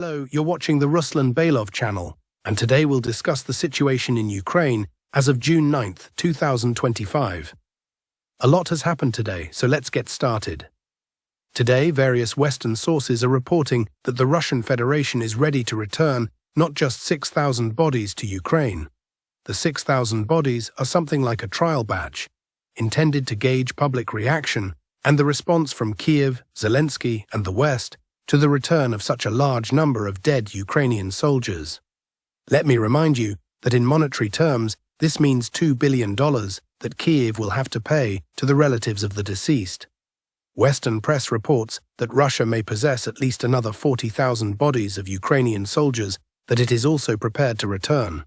Hello, you're watching the Ruslan Belov channel, and today we'll discuss the situation in Ukraine as of June 9th, 2025. A lot has happened today, so let's get started. Today, various Western sources are reporting that the Russian Federation is ready to return not just 6,000 bodies to Ukraine. The 6,000 bodies are something like a trial batch, intended to gauge public reaction and the response from Kiev, Zelensky, and the West to the return of such a large number of dead Ukrainian soldiers. Let me remind you that in monetary terms, this means $2 billion that Kiev will have to pay to the relatives of the deceased. Western press reports that Russia may possess at least another 40,000 bodies of Ukrainian soldiers that it is also prepared to return.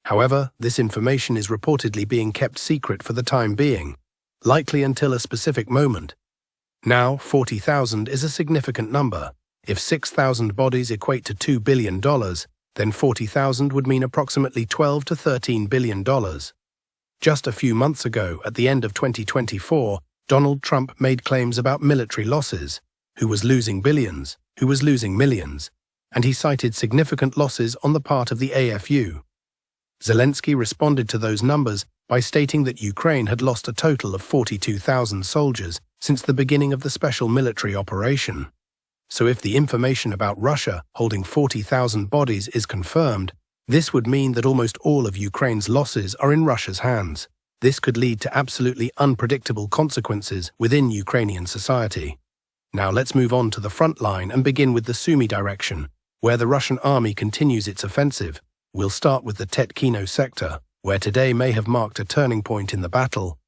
However, this information is reportedly being kept secret for the time being, likely until a specific moment. Now, 40,000 is a significant number. If 6,000 bodies equate to $2 billion, then 40,000 would mean approximately $12 to $13 billion. Just a few months ago, at the end of 2024, Donald Trump made claims about military losses, who was losing billions, who was losing millions, and he cited significant losses on the part of the AFU. Zelensky responded to those numbers by stating that Ukraine had lost a total of 42,000 soldiers since the beginning of the special military operation. So if the information about Russia holding 40,000 bodies is confirmed, this would mean that almost all of Ukraine's losses are in Russia's hands. This could lead to absolutely unpredictable consequences within Ukrainian society. Now let's move on to the front line and begin with the Sumy direction, where the Russian army continues its offensive. We'll start with the Tetkino sector, where today may have marked a turning point in the battle.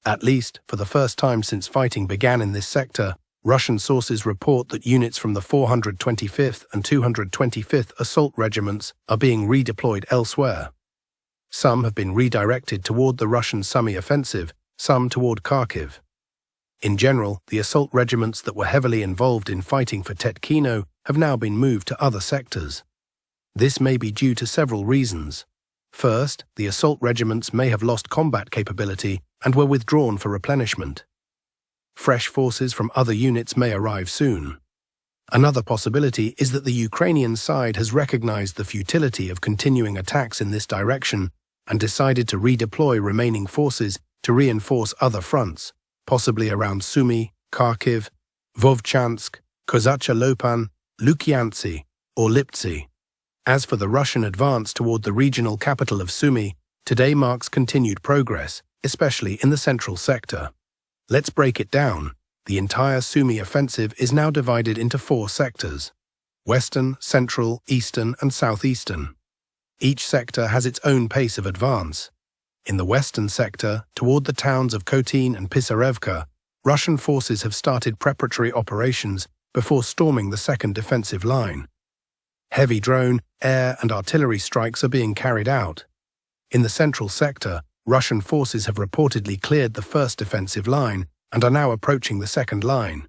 At least, for the first time since fighting began in this sector, Russian sources report that units from the 425th and 225th Assault Regiments are being redeployed elsewhere. Some have been redirected toward the Russian Sumy offensive, some toward Kharkiv. In general, the assault regiments that were heavily involved in fighting for Tetkino have now been moved to other sectors. This may be due to several reasons. First, the assault regiments may have lost combat capability and were withdrawn for replenishment. Fresh forces from other units may arrive soon. Another possibility is that the Ukrainian side has recognized the futility of continuing attacks in this direction and decided to redeploy remaining forces to reinforce other fronts, possibly around Sumy, Kharkiv, Vovchansk, Kozacha-Lopan, Lukyantsy, or Liptsy. As for the Russian advance toward the regional capital of Sumy, today marks continued progress, especially in the central sector. Let's break it down. The entire Sumy offensive is now divided into 4 sectors: Western, Central, Eastern, and Southeastern. Each sector has its own pace of advance. In the Western sector, toward the towns of Kotin and Pisarevka, Russian forces have started preparatory operations before storming the second defensive line. Heavy drone, air, and artillery strikes are being carried out. In the Central sector, Russian forces have reportedly cleared the first defensive line and are now approaching the second line.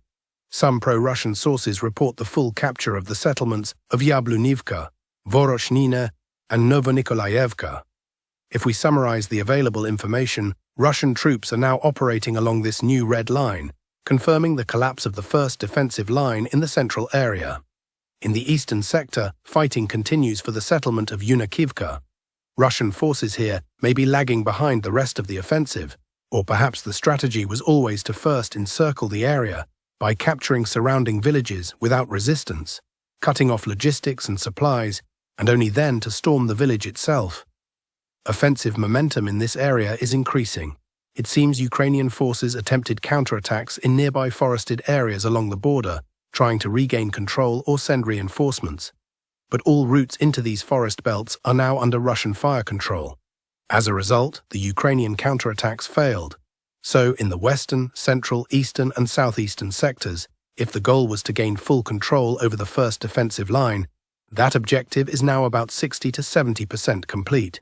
Some pro-Russian sources report the full capture of the settlements of Yablunivka, Voroshnina, and Novonikolaevka. If we summarize the available information, Russian troops are now operating along this new red line, confirming the collapse of the first defensive line in the central area. In the eastern sector, fighting continues for the settlement of Yunakivka. Russian forces here may be lagging behind the rest of the offensive, or perhaps the strategy was always to first encircle the area by capturing surrounding villages without resistance, cutting off logistics and supplies, and only then to storm the village itself. Offensive momentum in this area is increasing. It seems Ukrainian forces attempted counterattacks in nearby forested areas along the border, trying to regain control or send reinforcements. But all routes into these forest belts are now under Russian fire control. As a result, the Ukrainian counterattacks failed. So, in the western, central, eastern, and southeastern sectors, if the goal was to gain full control over the first defensive line, that objective is now about 60 to 70% complete.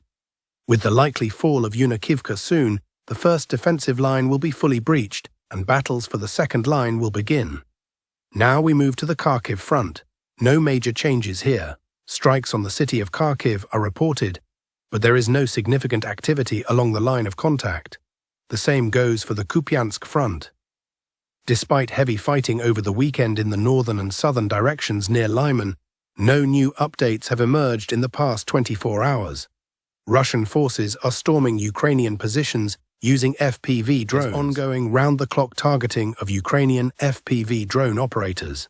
With the likely fall of Yunakivka soon, the first defensive line will be fully breached, and battles for the second line will begin. Now we move to the Kharkiv front. No major changes here. Strikes on the city of Kharkiv are reported, but there is no significant activity along the line of contact. The same goes for the Kupansk front. Despite heavy fighting over the weekend in the northern and southern directions near Lyman, No new updates have emerged in the past 24 hours. Russian forces are storming Ukrainian positions using FPV drones. There's ongoing round-the-clock targeting of Ukrainian FPV drone operators.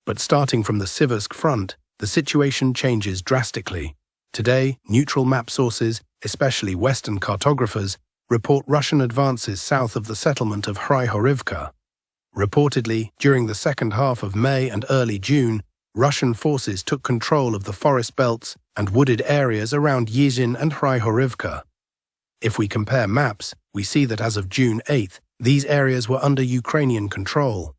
But starting from the Siversk front, the situation changes drastically. Today, neutral map sources, especially Western cartographers, report Russian advances south of the settlement of Kryhorivka. Reportedly, during the second half of May and early June, Russian forces took control of the forest belts and wooded areas around Yizhin and Kryhorivka. If we compare maps, we see that as of June 8th, these areas were under Ukrainian control.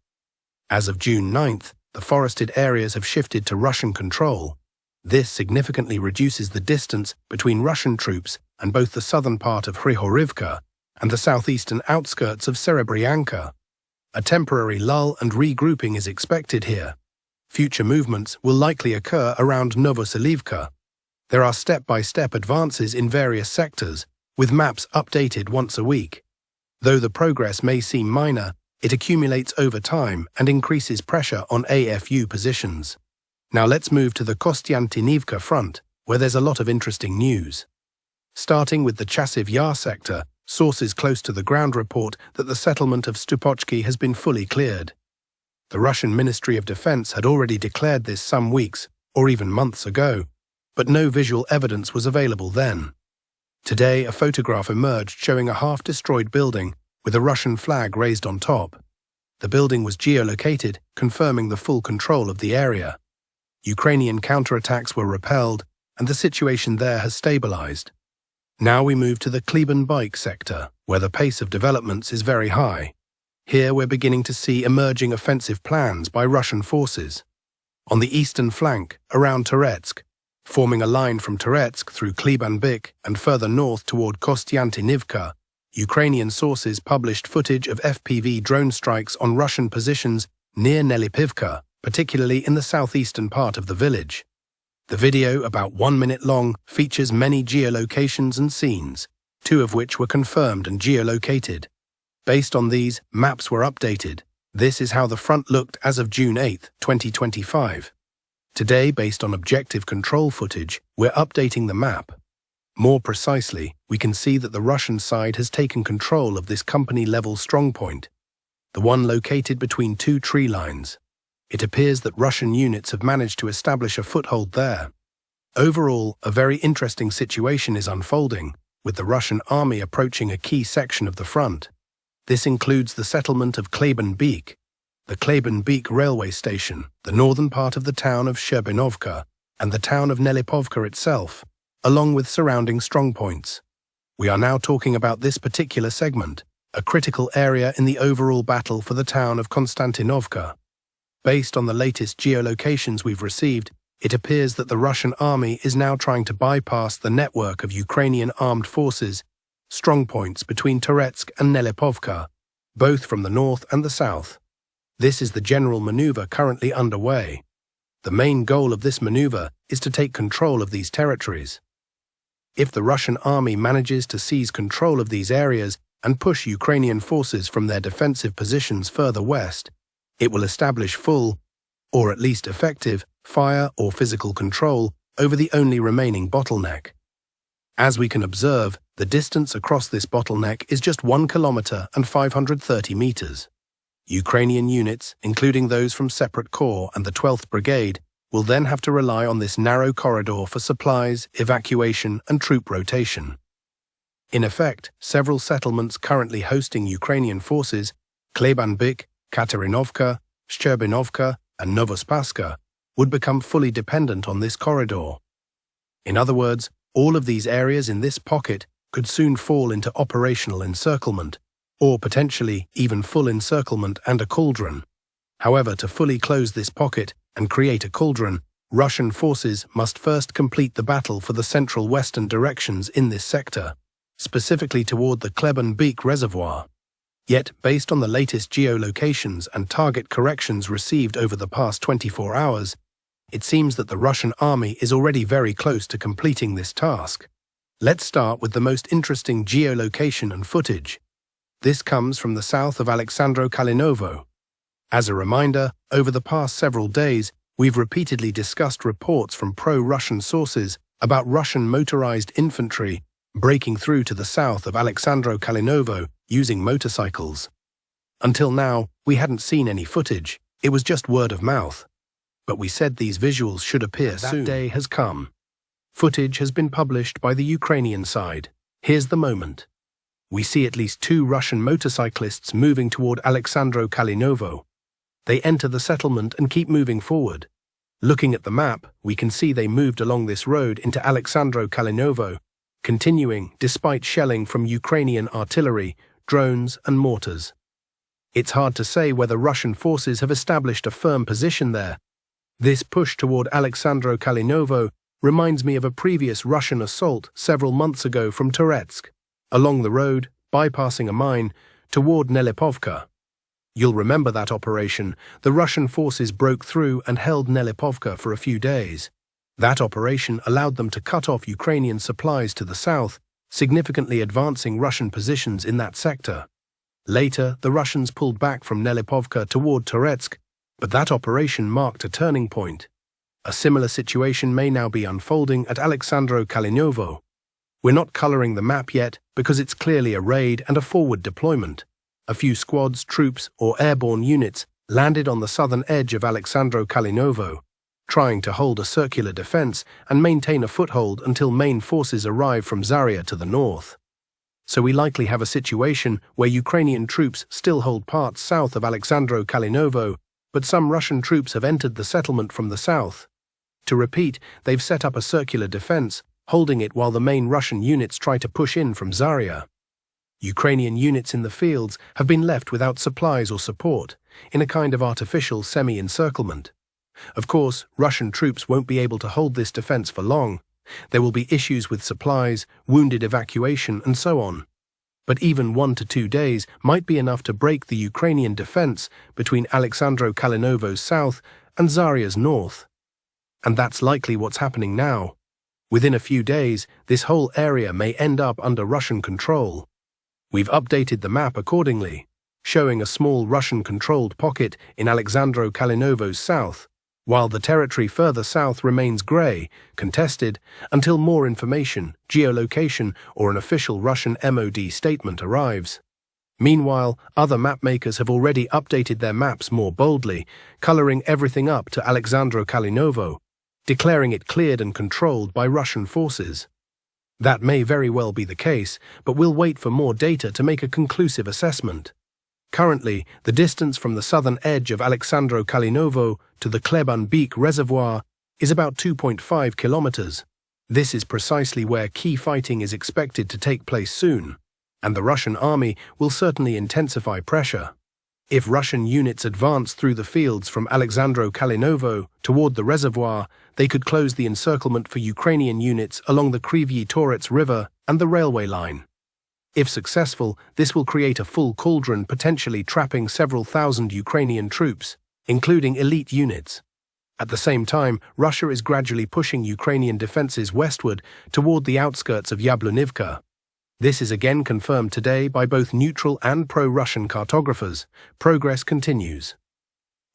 As of June 9th, the forested areas have shifted to Russian control. This significantly reduces the distance between Russian troops and both the southern part of Kryhorivka and the southeastern outskirts of Serebryanka. A temporary lull and regrouping is expected here. Future movements will likely occur around Novoselivka. There are step-by-step advances in various sectors, with maps updated once a week. Though the progress may seem minor, it accumulates over time and increases pressure on AFU positions. Now let's move to the Kostiantynivka front, where there's a lot of interesting news. Starting with the Chasiv Yar sector, sources close to the ground report that the settlement of Stupochki has been fully cleared. The Russian Ministry of Defense had already declared this some weeks, or even months ago, but no visual evidence was available then. Today, a photograph emerged showing a half-destroyed building with a Russian flag raised on top. The building was geolocated, confirming the full control of the area. Ukrainian counterattacks were repelled, and the situation there has stabilized. Now we move to the Kupansk sector, where the pace of developments is very high. Here we're beginning to see emerging offensive plans by Russian forces. On the eastern flank, around Donetsk, forming a line from Donetsk through Kupansk and further north toward Kostiantynivka, Ukrainian sources published footage of FPV drone strikes on Russian positions near Nelipivka, particularly in the southeastern part of the village. The video, about 1 minute long, features many geolocations and scenes, 2 of which were confirmed and geolocated. Based on these, maps were updated. This is how the front looked as of June 8, 2025. Today, based on objective control footage, we're updating the map. More precisely, we can see that the Russian side has taken control of this company-level strongpoint, the one located between 2 tree lines. It appears that Russian units have managed to establish a foothold there. Overall, a very interesting situation is unfolding, with the Russian army approaching a key section of the front. This includes the settlement of Kupansk, the Kupansk railway station, the northern part of the town of Sherbinovka, and the town of Nelipovka itself, along with surrounding strongpoints. We are now talking about this particular segment, a critical area in the overall battle for the town of Konstantinovka. Based on the latest geolocations we've received, it appears that the Russian army is now trying to bypass the network of Ukrainian armed forces, strongpoints between Donetsk and Nelipovka, both from the north and the south. This is the general maneuver currently underway. The main goal of this maneuver is to take control of these territories. If the Russian army manages to seize control of these areas and push Ukrainian forces from their defensive positions further west, it will establish full, or at least effective, fire or physical control over the only remaining bottleneck. As we can observe, the distance across this bottleneck is just 1 kilometer and 530 meters. Ukrainian units, including those from Separate Corps and the 12th Brigade, will then have to rely on this narrow corridor for supplies, evacuation, and troop rotation. In effect, several settlements currently hosting Ukrainian forces, Kupansk, Katerinovka, Shcherbinovka, and Novospaska, would become fully dependent on this corridor. In other words, all of these areas in this pocket could soon fall into operational encirclement, or potentially even full encirclement and a cauldron. However, to fully close this pocket and create a cauldron, Russian forces must first complete the battle for the central western directions in this sector, specifically toward the Kupansk reservoir. Yet, based on the latest geolocations and target corrections received over the past 24 hours, it seems that the Russian army is already very close to completing this task. Let's start with the most interesting geolocation and footage. This comes from the south of Alexandro-Kalenovo. As a reminder, over the past several days, We've repeatedly discussed reports from pro-Russian sources about Russian motorized infantry breaking through to the south of Alexandro-Kalenovo using motorcycles. Until now, we hadn't seen any footage. It was just word of mouth. But we said these visuals should appear soon. That day has come. Footage has been published by the Ukrainian side. Here's the moment. We see at least 2 Russian motorcyclists moving toward Alexandro-Kalenovo. They enter the settlement and keep moving forward. Looking at the map, we can see they moved along this road into Alexandro-Kalenovo, continuing despite shelling from Ukrainian artillery, drones and mortars. It's hard to say whether Russian forces have established a firm position there. This push toward Alexandro-Kalenovo reminds me of a previous Russian assault several months ago from Donetsk, along the road, bypassing a mine, toward Nelipovka. You'll remember that operation. The Russian forces broke through and held Nelipovka for a few days. That operation allowed them to cut off Ukrainian supplies to the south, significantly advancing Russian positions in that sector. Later, the Russians pulled back from Nelipovka toward Donetsk, but that operation marked a turning point. A similar situation may now be unfolding at Alexandro-Kalenovo. We're not coloring the map yet because it's clearly a raid and a forward deployment. A few squads, troops, or airborne units landed on the southern edge of Alexandro-Kalenovo, trying to hold a circular defense and maintain a foothold until main forces arrive from Zarya to the north. So we likely have a situation where Ukrainian troops still hold parts south of Alexandro-Kalenovo, but some Russian troops have entered the settlement from the south. To repeat, they've set up a circular defense, holding it while the main Russian units try to push in from Zarya. Ukrainian units in the fields have been left without supplies or support, in a kind of artificial semi-encirclement. Of course, Russian troops won't be able to hold this defense for long. There will be issues with supplies, wounded evacuation, and so on. But even 1 to 2 days might be enough to break the Ukrainian defense between Alexandro-Kalenovo's south and Zarya's north. And that's likely what's happening now. Within a few days, this whole area may end up under Russian control. We've updated the map accordingly, showing a small Russian-controlled pocket in Alexandro-Kalenovo's south, while the territory further south remains grey, contested, until more information, geolocation, or an official Russian MOD statement arrives. Meanwhile, other mapmakers have already updated their maps more boldly, colouring everything up to Alexandro-Kalenovo, declaring it cleared and controlled by Russian forces. That may very well be the case, but we'll wait for more data to make a conclusive assessment. Currently, the distance from the southern edge of Alexandro-Kalenovo to the Kleban-Beek reservoir is about 2.5 kilometers. This is precisely where key fighting is expected to take place soon, and the Russian army will certainly intensify pressure. If Russian units advance through the fields from Alexandro-Kalenovo toward the reservoir, they could close the encirclement for Ukrainian units along the Kryvyi-Torets River and the railway line. If successful, this will create a full cauldron, potentially trapping several thousand Ukrainian troops, including elite units. At the same time, Russia is gradually pushing Ukrainian defenses westward toward the outskirts of Yablonivka. This is again confirmed today by both neutral and pro-Russian cartographers. Progress continues.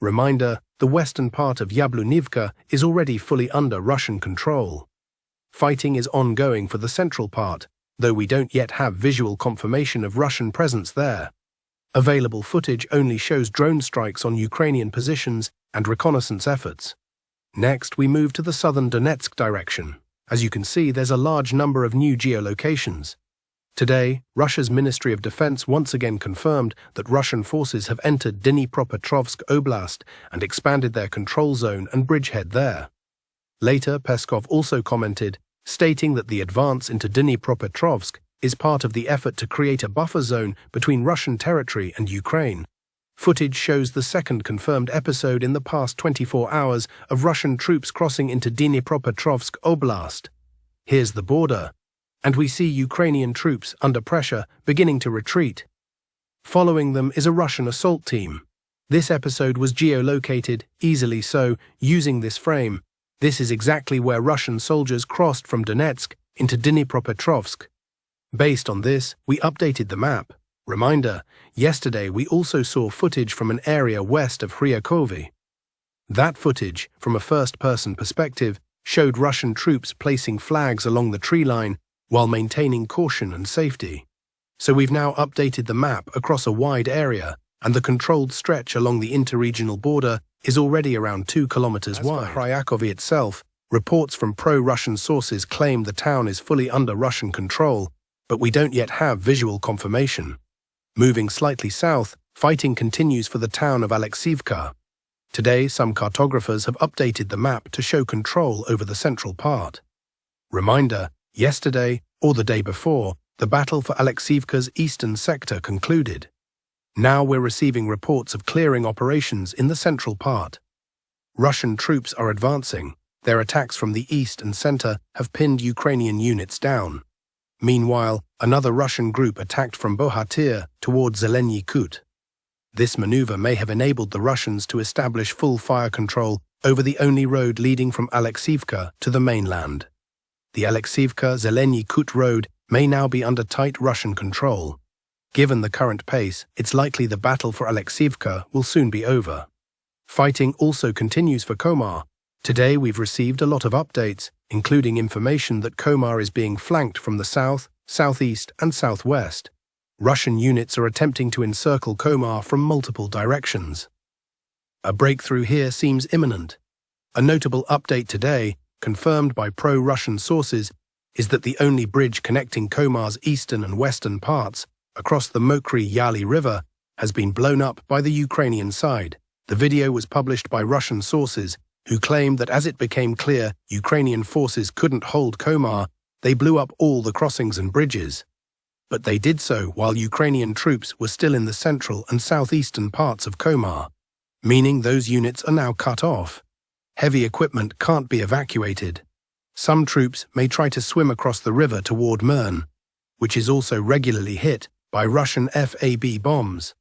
Reminder, the western part of Yablonivka is already fully under Russian control. Fighting is ongoing for the central part, though we don't yet have visual confirmation of Russian presence there. Available footage only shows drone strikes on Ukrainian positions and reconnaissance efforts. Next, we move to the southern Donetsk direction. As you can see, there's a large number of new geolocations. Today, Russia's Ministry of Defense once again confirmed that Russian forces have entered Dnipropetrovsk Oblast and expanded their control zone and bridgehead there. Later, Peskov also commented, stating that the advance into Dnipropetrovsk is part of the effort to create a buffer zone between Russian territory and Ukraine. Footage shows the second confirmed episode in the past 24 hours of Russian troops crossing into Dnipropetrovsk Oblast. Here's the border, and we see Ukrainian troops under pressure beginning to retreat. Following them is a Russian assault team. This episode was geolocated, easily so, using this frame. This is exactly where Russian soldiers crossed from Donetsk into Dnipropetrovsk. Based on this, we updated the map. Reminder, yesterday we also saw footage from an area west of Kharkiv. That footage, from a first-person perspective, showed Russian troops placing flags along the tree line while maintaining caution and safety. So we've now updated the map across a wide area, and the controlled stretch along the interregional border is already around 2 kilometers wide. As for Kharkiv itself, reports from pro-Russian sources claim the town is fully under Russian control, but we don't yet have visual confirmation. Moving slightly south, fighting continues for the town of Alexivka. Today, some cartographers have updated the map to show control over the central part. Reminder, yesterday, or the day before, the battle for Alexivka's eastern sector concluded. Now we're receiving reports of clearing operations in the central part. Russian troops are advancing. Their attacks from the east and center have pinned Ukrainian units down. Meanwhile, another Russian group attacked from Bohatyr towards Zelenyi Kut. This maneuver may have enabled the Russians to establish full fire control over the only road leading from Alexivka to the mainland. The Alexivka-Zelenyi Kut road may now be under tight Russian control. Given the current pace, it's likely the battle for Alexivka will soon be over. Fighting also continues for Komar. Today we've received a lot of updates, including information that Komar is being flanked from the south, southeast, and southwest. Russian units are attempting to encircle Komar from multiple directions. A breakthrough here seems imminent. A notable update today, confirmed by pro-Russian sources, is that the only bridge connecting Komar's eastern and western parts across the Mokry-Yaly River has been blown up by the Ukrainian side. The video was published by Russian sources, who claimed that as it became clear Ukrainian forces couldn't hold Komar, they blew up all the crossings and bridges. But they did so while Ukrainian troops were still in the central and southeastern parts of Komar, meaning those units are now cut off. Heavy equipment can't be evacuated. Some troops may try to swim across the river toward Mern, which is also regularly hit by Russian FAB bombs.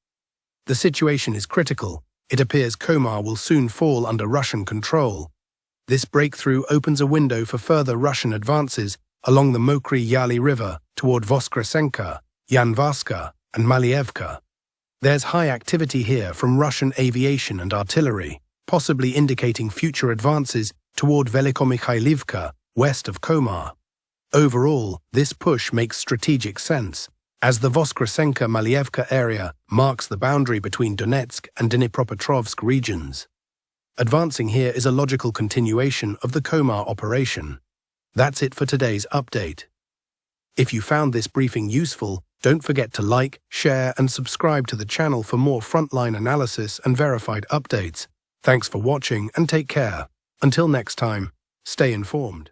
The situation is critical. It appears Komar will soon fall under Russian control. This breakthrough opens a window for further Russian advances along the Mokry-Yaly River toward Voskresenka, Yanvarska, and Malievka. There's high activity here from Russian aviation and artillery, possibly indicating future advances toward Velikomykhailivka, west of Komar. Overall, this push makes strategic sense, as the Voskresenka-Malievka area marks the boundary between Donetsk and Dnipropetrovsk regions. Advancing here is a logical continuation of the Komar operation. That's it for today's update. If you found this briefing useful, don't forget to like, share, and subscribe to the channel for more frontline analysis and verified updates. Thanks for watching and take care. Until next time, stay informed.